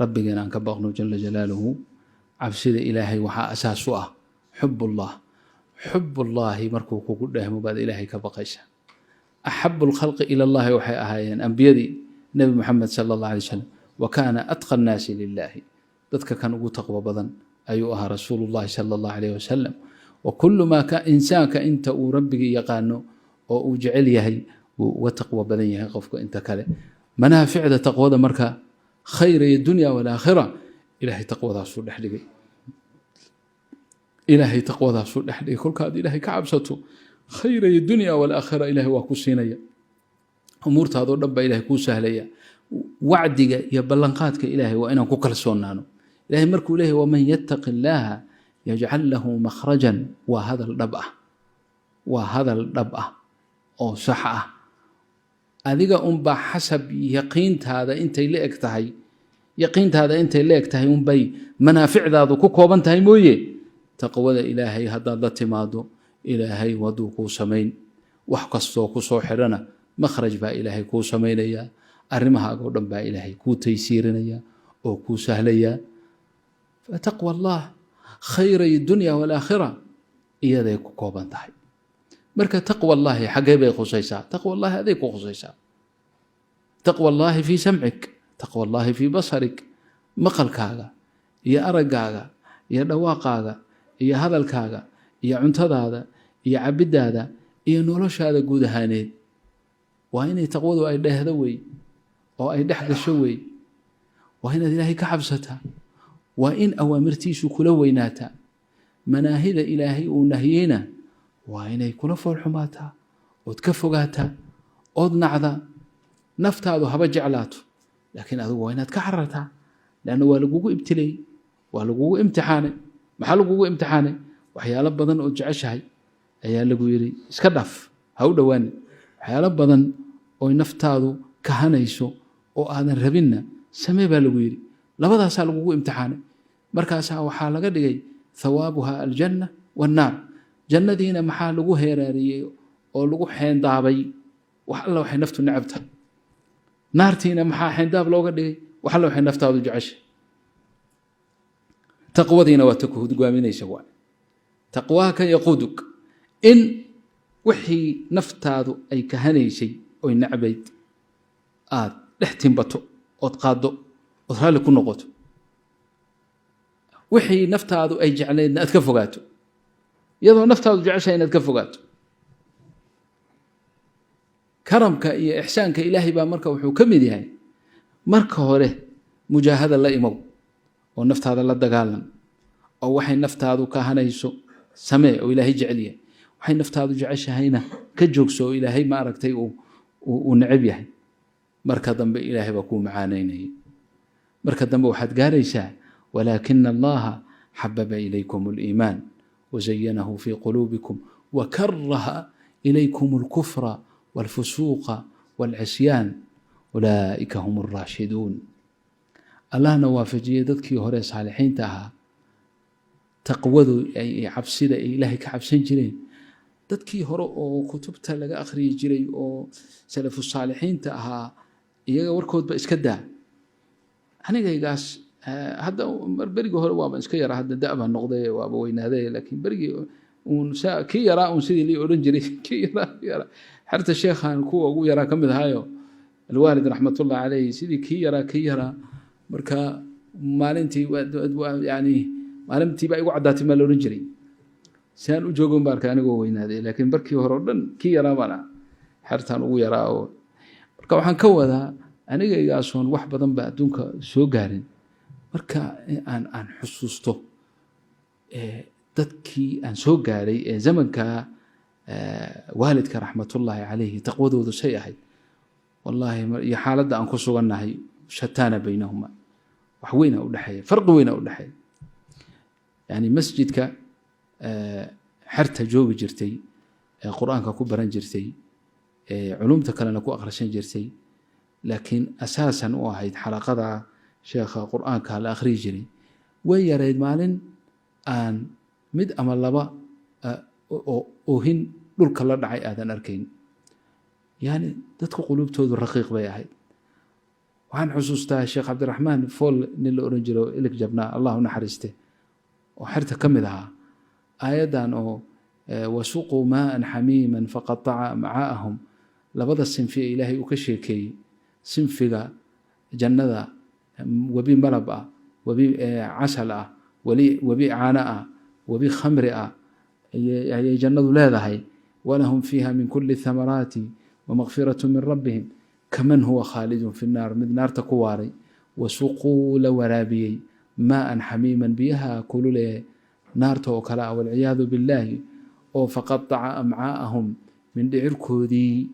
ربنا كبغنو جل جلاله عبسد إلهي وحا أساسه حب الله حب الله مركو كوكوده مباد إلهي كبقيسه أحب الخلق إلى الله وحي أهايين أنبيدي نبي محمد صلى الله عليه وسلم وكان أتقى الناس لله ذاتك كان تقوى بضن أيها رسول الله صلى الله عليه وسلم وكل ما كان إنسان كأنت وربك يقانو وجعل يهي وتقوى بضن يهي قفك أنت كله منافع ذا تقوى ذا مركا خير الدنيا والآخرة إلهي تقوى ذا سور لحدقي إلهي تقوى ذا سور لحدقي كل كاد إلهي كعبسته خير الدنيا والآخرة إلهي واكوسينيا أمور هذا رب إلهي كوسهليا وعدك يا بلنقاتك إلهي وأنا كوكلسونانو إلهي مركو إلهي ومن يتق الله يجعل له مخرجا وهذا الربأ أو صحة أذيك أنبا حسب يقين هذا أنت اللي أكتهي يقين هذا أنت اللي أكتهي أنبي منافع ذا كوكو بنتهي مويه تقوى إلهي هذا التمادو إلهي ودو كو سمين وحكستو كو صوحرنا مخرج با إلهي كو سمينيا أرمها قدام با إلهي كو تيسيرنيا أو كو سهليا فتقوى الله خير الدنيا والآخرة إيا ذي كو بنتهي مركا تقوى الله حقا بي خصيصا تقوى الله هذيك خصيصا تقوى الله في سمعك تقوى الله في بصرك مقلكاغا يا أرقاغا يا دواقاغا يا هذا الكاغا يا cuntadaada iyo cabidaada iyo noloshaada guud ahaaneed waa inay taqwadu ay dhehdo way oo ay dhex gasho way waa inaad ilaahay ka xabsataa waa in awaamirtiisu kula weynaataa manaahida ilaahay uu nahiyeyna waa inay kula foolxumaataa ood ka fogaataa ood nacdaa naftaadu haba jeclaato laakiin adigu waa inaad ka xarartaa lanna waa lagugu ibtilay waa lagugu imtixaanay maxaa lagugu imtixaanay waxyaalo badan oo jeceshahay ayaa lagu yiri iska dhaaf ha u dhawaan waxyaalo badan oo naftaadu kahanayso oo aadan rabinna samee baa lagu yiri labadaas lagugu imtixaanay markaas waxa laga dhigay thawaabuha aljanna wan naar jannadiina maxaa lagu heeraariyay oo lagu xeendaabay wax alla waxay naftu nacabta naartiina maxaa xeendaab looga dhigay wax alla waxay naftaadu jeceshay taqwadiina waa takuhud goominaysa waa تقواك يقودك إن وحي نفتادو أي كهنيشي أو نعبيد لحتين بطو أو تقادو أو تهالك النقطو وحي نفتادو أي جعلين أتكفقاتو يضو نفتادو جعشين أتكفقاتو كرمك إيا إحسانك إلهي با مركا وحو كمي هاي مركا هوره مجاهدة لا إمو ونفتادو لا دقالن أو وحي نفتادو كهنيشو samee oo ilaahay jecel yahay waxay naftaadu jeceshahayna ka joogso oo ilaahay ma aragtay uu necab yahay marka dambe ilaahay baa ku macaanaynay marka dambe waxaad gaaraysaa walakin allaha حبب إليكم الإيمان وزينه في قلوبكم وكره إليكم الكفر والفسوق والعصيان أولئك هم الراشدون الله نوافجي ددكي هوري صالحين تاها تقوذوا أي عبسيدة إلهي كعبسين جرين dadkii hore oo kutubta laga akhriyi jiray oo salafu saalixiinta ahaa iyaga warkoodba iska daa anigaygaas hadda berigi hore waaba iska yaraa hadda da'ba noqday waaba weynaaday laakiin berigi uun kii yaraa uun sidii lii odhan jiray kii yaraa xarta sheekhan kuwa ugu yaraa ka mid ahaayo alwaalid raxmatullahi calayhi sidii kii yaraa marka maalintii yani maalintiiba igu caddaatay maa la odhan jiray سان وجوجون بارك أنا جوين هذا لكن بركي هرودن كي يرى منا حرتان ويرى أو بركا وحن كوذا أنا جاي أصون واحد بدن بعدونك سو قارن بركا أن حسوسته تذكي أن سو قاري زمن كا والدك رحمة الله عليه تقوذوا ذو شيء هاي والله يا حالة أن كسو النهي شتان بينهما وحوينا ولا حي فرق وينا ولا حي يعني مسجدك xerta joogi jirtay quraanka ku baran jirtay culumta kalena ku akhrisan jirtay laakiin asaasan oo ahayd xalaqada sheekha quraanka la akhri jiray way yareed maalin aan mid ama laba oo hin dhulka la dhacay aadan arkayn yani dadku qulubtoodu raqiiq bay ahayd waxaan xusuustaa sheekh cabdiraxmaan fool nin la oran jiro ilig jabnaa allah u naxariiste oo xerta ka mid ahaa aayaddan oo wasuquu maaan xamiiman faqataca amcaa'ahum labada sinfi ee ilaahay uu ka sheekeeyey sinfiga jannada webi malab ah webi casal ah webi caano ah webi khamri ah ayay jannadu leedahay walahum fiiha min kuli thamaraati wamaqfiratu min rabbihim kaman huwa khaalidun fi nnaar mid naarta ku waaray wasuquu la waraabiyey maaan xamiiman biyaha kulule naarta oo kale ah walciyaadu billaahi oo faqataca amcaa'ahum mindhicirkoodii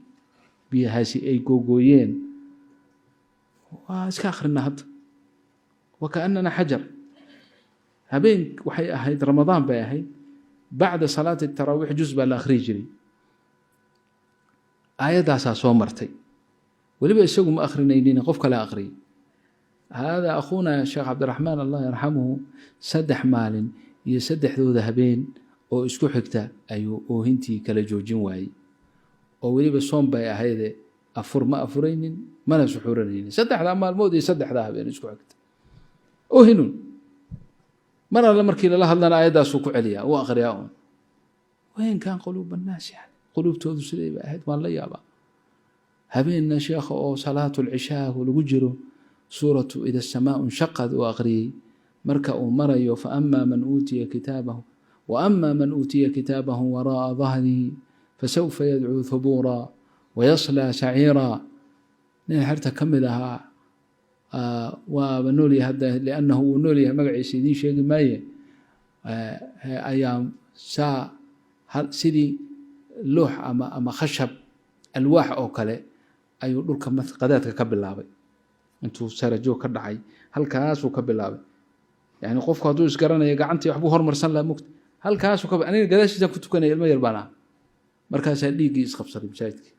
biyahaasi ay googooyeen waa iska akhrina hadda wakaannana xajar habeen waxay ahayd ramadaan bay ahayd bacda salaati taraawiix juz baa la akhriyi jiray aayaddaasaa soo martay weliba isagu ma akhrinaynin qof kale akhriyay haadaa akhuuna sheekh cabdiraxmaan allah yarxamuhu 3 maalin iyo 3dooda habeen oo isku xigta ayuu oohintii kala joojin waayey oo weliba soom bay ahayde afur ma afuraynin mana suxuuranaynin 3 maalmood iyo 3 habeen isku xigta oohinun mar alla markii lala hadlana aayaddaasuu ku celiyaa u akhriyaa un wayn kaan quluuba annaas yani quluubtoodu siday bay ahayd waan la yaabaa habeenna sheekha oo salaatu lcishaa lagu jiro suuratu ida asamaau nshaqad uu akhriyey marka uu marayo faama man uutiya kitaabahu waama man uutiya kitaabahu waraa'a dahrihi fasawfa yadcuu thubuura wayaslaa saciira nin xerta ka mid ahaa waaba noolyahay hadda liannahu uu noolyahay magaciisa idiin sheegi maaye ayaa saa sidii loox ama khashab alwaax oo kale ayuu dhulka qadaadka ka bilaabay intuu sarajoog ka dhacay halkaasuu ka bilaabay yani qofku hadduu isgaranayo gacantii waxbuu hormarsan laha mugta halkaasuu aniga gadaashiisaan ku tukanaya ilmo yar baan ah markaasaa dhiiggii isqabsaday masaajidkii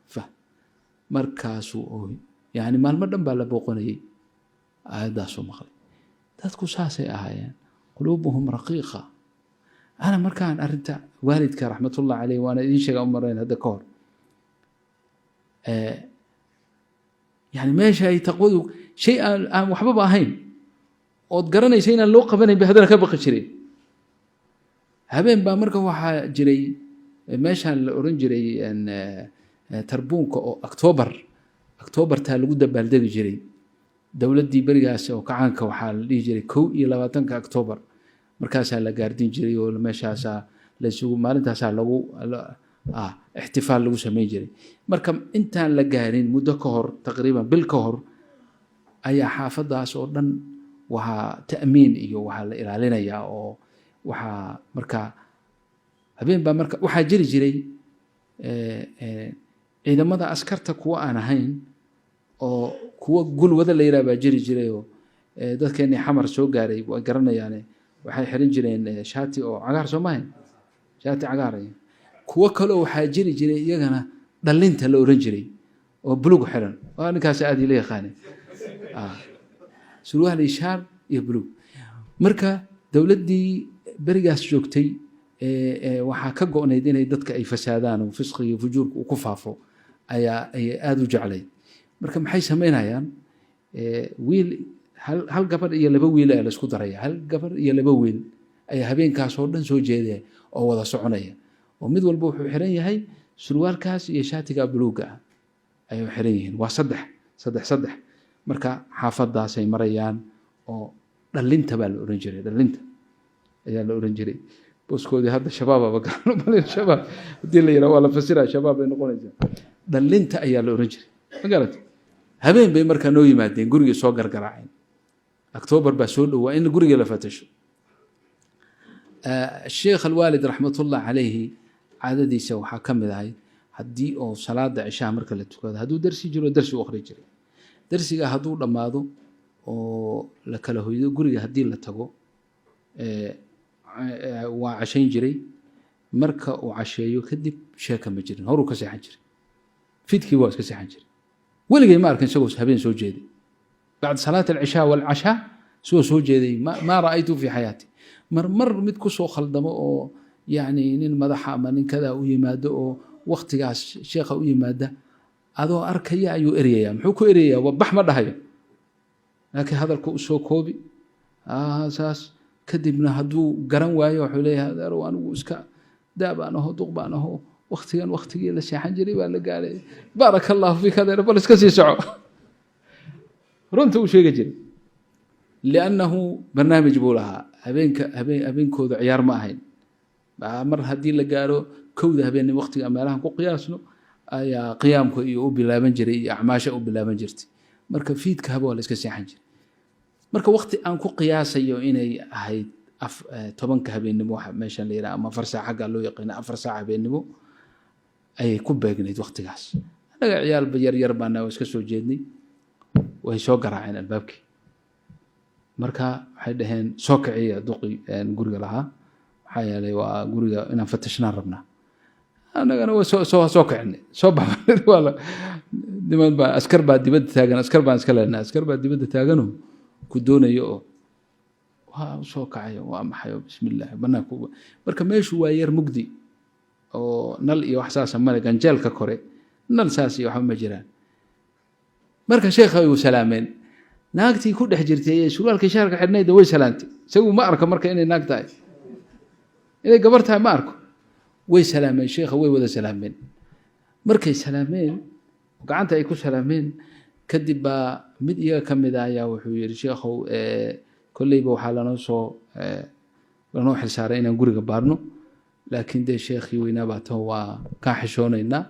markaasuu ooy yani maalmo dhan baa la booqanayey aayaddaasuu maqlay dadku saasay ahaayeen quluubuhum raqiiqa ana markaan arrinta waalidka raxmatullah caleyh waana idiin sheega u marayn hadda ka hor yani meesha ay taqwadu shay aan waxbaba ahayn ood garanaysa inaan loo qabanayn bay haddana ka baqi jireen habeen baa marka waxaa jiray meeshaan la oran jiray tarbuunka oo octoobartaa lagu dabaaldegi jiray dowladdii berigaas oo kacaanka waxaa la dhihi jiray 21 octoobar markaasaa la gaardin jiray oo meeshaasaa laysugu maalintaasaa lagu ixtifaal lagu samayn jiray marka intaan la gaarin muddo ka hor taqriiban bil ka hor ayaa xaafaddaas oo dhan waxaa ta'miin iyo waxaa la ilaalinayaa oo waxaa marka habeen baa marka waxaa jiri jiray ciidamada askarta kuwa aan ahayn oo kuwa gulwada la yidhaha baa jiri jiray oo dadkeennii xamar soo gaaray way garanayaane waxay xiran jireen shaati oo cagaar soo mahayn shaati cagaar kuwo kaleo waxaa jiri jiray iyagana dhalinta la oran jiray oo bulug xiran waa ninkaas aad ila yaqaanay surwaal ishaar iyo bulug marka dowladdii berigaas joogtay waxaa ka go'nayd inay dadka ay fasaadaan oo fisqiga iyo fujuurka uu ku faafo ayaa aada u jeclayd marka maxay samaynayaan wiil hal gabar iyo 2 wiil ayaa la isku daraya hal gabar iyo 2 wiil ayaa habeenkaas oo dhan soo jeedaya oo wada soconaya oo mid walba wuxuu xiran yahay surwaalkaas iyo shaatiga buluuga ah ayuu xiran yihiin waa 3 marka xaafaddaasay marayaan oo dhalinta baa la oran jiray dhalinta ayaa la oran jiray booskoodii hadda shabaababa gaano malin shabaab haddii la yidhaha waa la fasiraa shabaab bay noqonaysaa dhalinta ayaa la oran jiray ma garata habeen bay markaa noo yimaadeen gurigii soo gargaraaceen octoobar baa soo dhowaa in gurigii la fatasho sheekh alwaalid raxmatullah calayhi caadadiisa waxaa ka mid ahay haddii oo salaada cishaha marka la tukado hadduu darsi jiro darsi u akhri jiray darsiga hadduu dhammaado oo la kala hoydo guriga haddii la tago waa cashayn jiray marka uu casheeyo kadib sheeka ma jirin horuu ka seexan jiray fidkii waa iska seexan jiray weligay ma arkin isagoo habeen soo jeeday bacda salaat alcishaa walcashaa isagoo soo jeeday maa ra'aytu fi xayaati mar mid ku soo khaldamo oo yani nin madaxa ama nin kadaa u yimaado oo waktigaas sheekha u yimaada adoo arkaya ayuu eryayaa muxuu ku eryayaa bax ma dhahayo laakiin hadalku u soo koobi saas kadibna hadduu garan waayo wuxuu leeyahay adeerow anigu iska daa baan aho duq baan aho waktigan waktigii la seexan jiray baa la gaaray baaraka allahu fiik adeer bal iska sii soco runta uu sheegi jiray liannahu barnaamij buu lahaa habeenkooda ciyaar ma ahayn mar haddii la gaaro kowda habeenimo waktiga meelahan ku qiyaasno ayaa qiyaamku iyo u bilaaban jiray iyo acmaasha u bilaaban jirtay marka fiidka haba waa la iska seexan jiray marka waqti aan ku qiyaasayo inay ahayd 10 habeenimo waxa meeshan la yiraahdo ama 4 saac xagga loo yaqaan 4 saac habeenimo ay ku beegnayd waqtigaas anaga ciyaal yar baan iska soo jeednay way soo garaaceen albaabkii marka waxay dhaheen soo kiciya duqi guriga lahaa waxa yeelay waa guriga inaan fatashnaan rabnaa anagana waa soo kicinay soo baxnay wala niman baa askar baa dibadda taagan askar baan iska leenahay askar baa dibadda taagan ku doonayo waa soo kacayo waa maxay bismillaah banaanku marka meeshu waa yar mugdi oo nal iyo wax saas ma lagan jeelka kore nal saas iyo waxa ma jiraan marka sheekha uu salaameen naagtii ku dhex jirtay ee surwaalkii shaarka xidhnayd way salaantay isagu ma arko marka inay naag tahay inay gabar tahay ma arko way salaameen sheekha way wada salaameen markay salaameen gacanta ay ku salaameen kadib baa mid iyaga ka mid ah ayaa wuxuu yiri sheekhow kolleyba waxaa lanoo xilsaaray inaan guriga baarno laakiin dee sheekhii weynaa baa tan waa kaa xishoonaynaa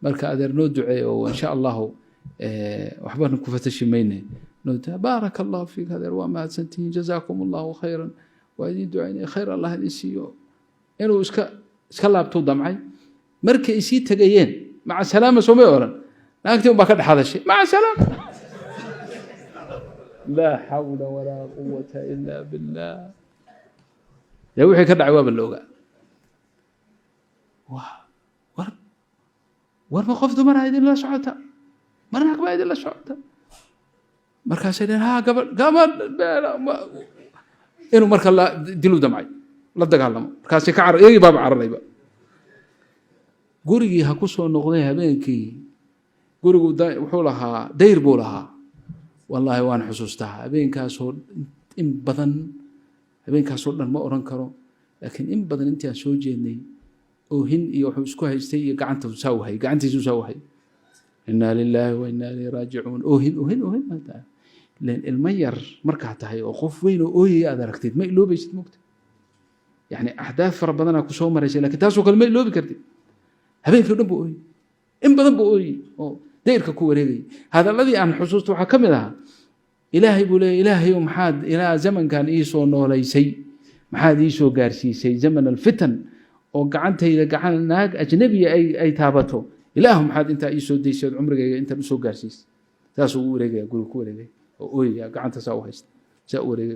marka adeer noo ducee oo insha allahu waxbana ku fatashi mayne baaraka allahu fiik adeer waa mahadsantihiin jazaakum allahu khayran waa idin ducaynay khayr allah idin siiyo inuu iska laabtuu damcay markay isii tegayeen maca salaama soomay oran naagtii unbaa ka dhex hadashay maca salaama laa xawla walaa quwata ilaa billah dee wixii ka dhacay waaba la ogaa warma qof dumaraa idinla socota mar naag baa idinla socota markaasay dhaheen haa gabadh inuu marka dilu damcay la dagaalamo markaasay ka carar iyagii baaba cararayba gurigii ha ku soo noqday habeenkii gurigu wuxuu lahaa dayr buu lahaa wallaahi waan xusuustaa habeenkaasoo in badan habeenkaasoo dhan ma oran karo laakiin in badan intii aan soo jeednay oohin iyo wuxuu isku haystay iyo gacantiisu saa u hay inaa lilaahi wa inaa ilayhi raajicuun oohin maanta leen ilmo yar markaa tahay oo qof weyn oo ooyaya aad aragtid ma iloobaysid mogta يعني أحداث فربنا كسوم مريسي لكن تاسو كلمة لو بكرتي هبين في دم بوي إن بدن بوي داير كوريجي هذا الذي أن حسوسته حكم لها إلهي بولا إلهي ومحاد إلى زمن كان إيسو نوليسي محاد إيسو قارسيسي زمن الفتن وقعنت إذا قعن ناق أجنبي أي تابته إلههم محاد أنت إيسو ديسو عمرك أنت بسو قارسيس تاسو وريجي أقول كوريجي أوي قعنت ساو هست ساو وريجي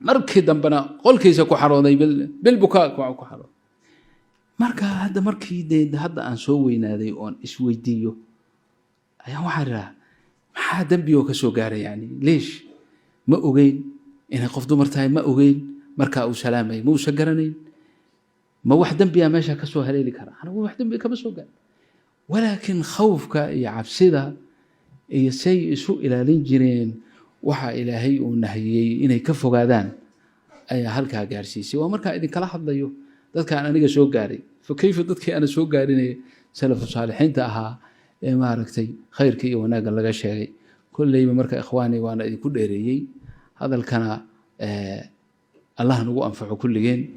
markii dambana qolkiisa ku xarooday bil bukaa ku xarooday marka markii hadda aan soo weynaaday oon isweydiiyo ayaan waxaan rahaa maxaa dambi oo ka soo gaaray yani leesh ma ogeyn inay qof dumar tahay ma ogeyn marka uu salaamay ma uusan garanayn ma wax dambiya meesha ka soo haleeli kara anigu wax dambi kama soo gaar walaakin khawfka iyo cabsida iyo say isu ilaalin jireen waxa ilaahay uu nahiyay inay ka fogaadaan ayaa halkaa gaarsiisay waa markaa idin kala hadlayo dadkaan aniga soo gaaray fakayfa dadkii ana soo gaarinay salafu saalixiinta ahaa ee maaragtay khayrka iyo wanaagga laga sheegay kullayba marka ikhwaani waana idinku dheereeyey hadalkana allah nagu anfaco kulligeen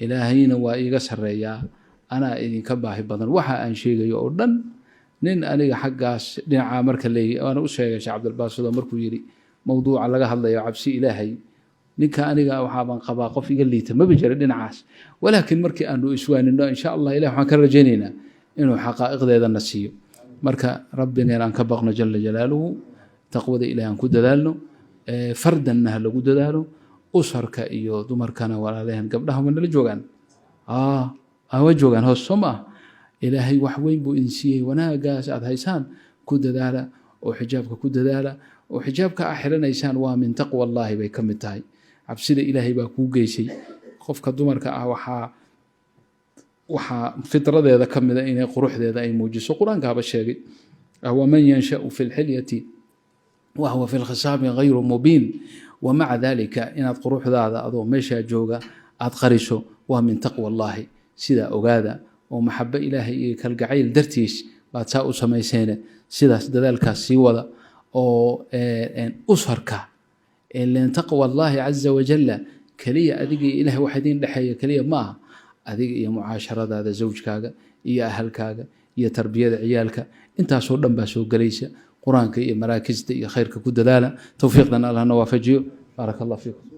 ilaahayna waa iiga sarreeyaa anaa idinka baahi badan waxa aan sheegayo oo dhan nin aniga xaggaas dhinaca marka leeyahay waana u sheegay sheekh cabdilbaasud markuu yiri mawduuca laga hadlayo cabsi ilaahay ninka aniga waxa baan qabaa qof iga liita ma bijira dhinacaas walaakin markii aanu iswaanino insha Allah ilaahay waxaan ka rajaynaynaa inuu xaqaa'iqdeeda nasiyo marka rabbina aan ka baqno jalla jalaaluhu taqwada ilaahay aan ku dadaalno fardanna lagu dadaalo usarka iyo dumarkana walaalahan gabdhaha ma nala joogaan awa joogaan hoos soma ilaahay wax weyn buu idin siiyey wanaagaas aad haysaan ku dadaala oo xijaabka ku dadaala oo xijaabka xiranaysan waa min taqwa Allahi bay kamid tahay cabsida ilaahay baa ku geysay qofka dumarka ah waxa fitradeeda kamid ah inay quruxdeeda ay muujiso quraanka ba sheegay wa man yansha'u fil hilyati وهو في الخصام غير مبين ومع ذلك إن قروح ذا أضو ميشا جوغا أدقرسو ومن تقوى الله سيدا أغادا ومحبة إلهي كالقعيل درتيش باتساء سميسين سيدا ذلك سيوضا أو أسهرك لأن تقوى الله عز وجل كلية أدقي إله وحدين لحية كلية ما أدقي معاشرة هذا زوجك يا أهلك يا تربية عيالك انت صور باسو قليسة قرآنك يا مراكز يا خيرك كود دالة توفيقنا الله نوافجيو بارك الله فيكم